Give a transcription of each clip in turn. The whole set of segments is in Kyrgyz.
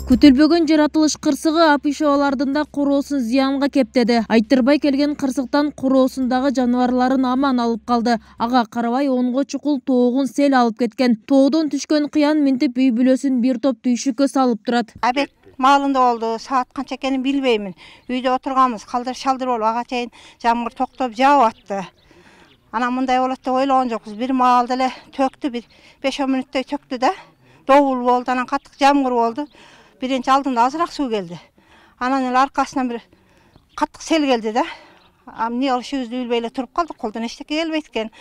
Күтүлбөгөн жаратылыш кырсыгы апишабалардын да короосун зыянга кептеди. Айттырбай келген кырсыктан короосундагы жаныбарларын аман алып калды. Ага карабай онго чукул тоогун сел алып кеткен. Тоодон түшкөн кыян минтип үй бүлөсүн бир топ түйшүккө салып турат. Абек малында болду, саат канча экенин билбеймин. Үйдө отурганбыз, калдыр шалдыр болуп, ага чейин жамгыр токтоп жаап атты. Анан мындай болот деп ойлогон жокпуз. Бир маалда эле төктү, бир 5-10 мүнөттөй төктү да. Добул болду, анан катык жамгыр болду. Биринчи алдымда азыраак суу келди. Анан эле аркасынан бир катык сел келди да. Эмне кылышыбызды билбей эле туруп калдык, колдон эчтеке келбейт экен.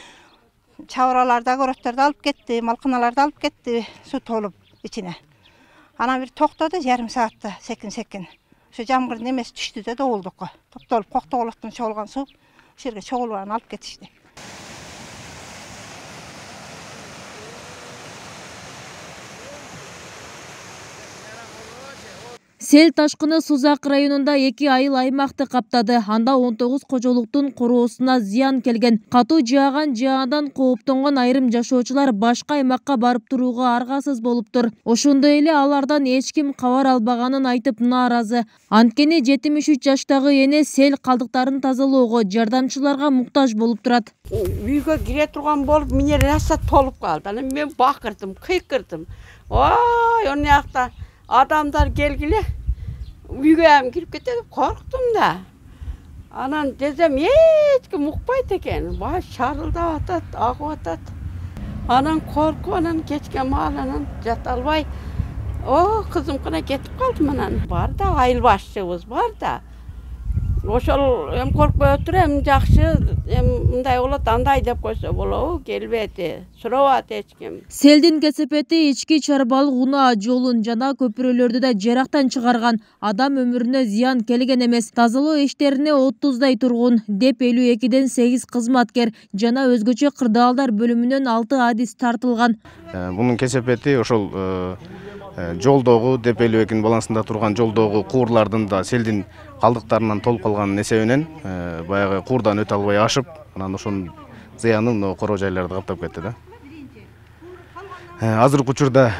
Чабыраларды, огородторду алып кетти, малканаларды алып кетти, суу толуп ичине. Анан бир токтоду, жарым саатта секин. Ошо жамгырдын эмеси түштү да добулдукка. Токтолуп, коктоголоктон чогулган суу ошо жерге чогулуп анан алып кетишти. Сел ташкыны Сузак районунда 2 айыл аймакты каптады. Анда 19 кожолуктун короосуна зыян келген. Катуу жааган жаадан кооптонгон айрым жашоочулар башка аймакка барып турууга аргасыз болуптур. Ошондой эле алардан эч ким кабар албаганын айтып нааразы. Анткени 73 жаштагы эне сел калдыктарын тазалоого, жардамчыларга муктаж болуп турат. Үйгө кире турган болуп, менен раса толуп калды. Анан мен бакырдым, кыйкырдым. Ой, ону жакта адамдар келгиле, үйгө кирип кетет деп корктум да. Анан десем эч ким укпайт экен. Баш шарылдап атат, агып атат. Анан коркуп, анан кечке маал анан жата албай, о, кызым кына кетип калдым анан. Бар да айыл башчыбыз бар да. Ошол коркпой отур, жакшы, мындай болот, андай деп койсо болобу, келбети, сурабат эч ким. Селдин кесепети ички чарбалык унаа жолун жана көпүрөлөрдү да жарактан чыгарган. Адам өмүрүнө зыян келген эмес. Тазалоо иштерине 30дай тургун, деп 52ден 8 кызматкер жана өзгөчө кырдаалдар бөлүмүнөн 6 адис тартылган. Бунун кесепети ошол жолдогу деп 52нин балансында турган жолдогу куурлардын да селдин калдыктарынан толуп калганын эсебинен баягы куурдан өтө албай ашып, анан ошонун зыянын короо жайларды каптап кетти да. Азыркы учурда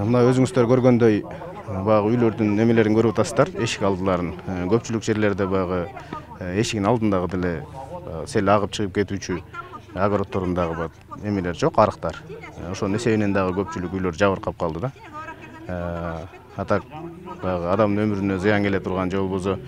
мына өзүңүздөр көргөндөй баягы үйлөрдүн немелерин көрүп атасыздар, эшик алдыларын. Көпчүлүк жерлерде баягы эшигин алдындагы деле сел агып чыгып кетүүчү огородторундагы эмелер жок, арыктар. Ошонун эсебинен дагы көпчүлүк үйлөр жабыркап калды да. Атак адамдын өмүрүнө зыян келе турган же болбосо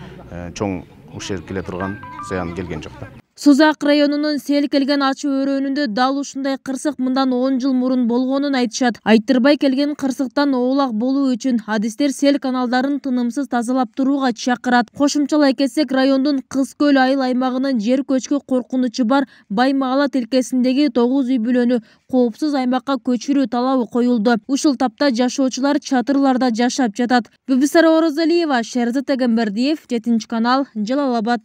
чоң ушер келе турган зыян келген жок да. Сузак районунун сел келген ачуу өрөөнүндө дал ушундай кырсык мындан 10 жыл мурун болгонун айтышат. Айттырбай келген кырсыктан оолак болуу үчүн адистер сел каналдарын тынымсыз тазалап турууга чакырат. Кошумчалай кетсек, райондун Кыз көл айыл аймагынын жер көчкү коркунучу бар Баймаала тилкесиндеги 9 үй бүлөнү коопсуз аймакка көчүрүү талабы коюлду. Ушул тапта жашоочулар чатырларда жашап жатат. Бибисара Орозалиева, Шерзат Эгембердиев, 7 канал, Жалал Абад.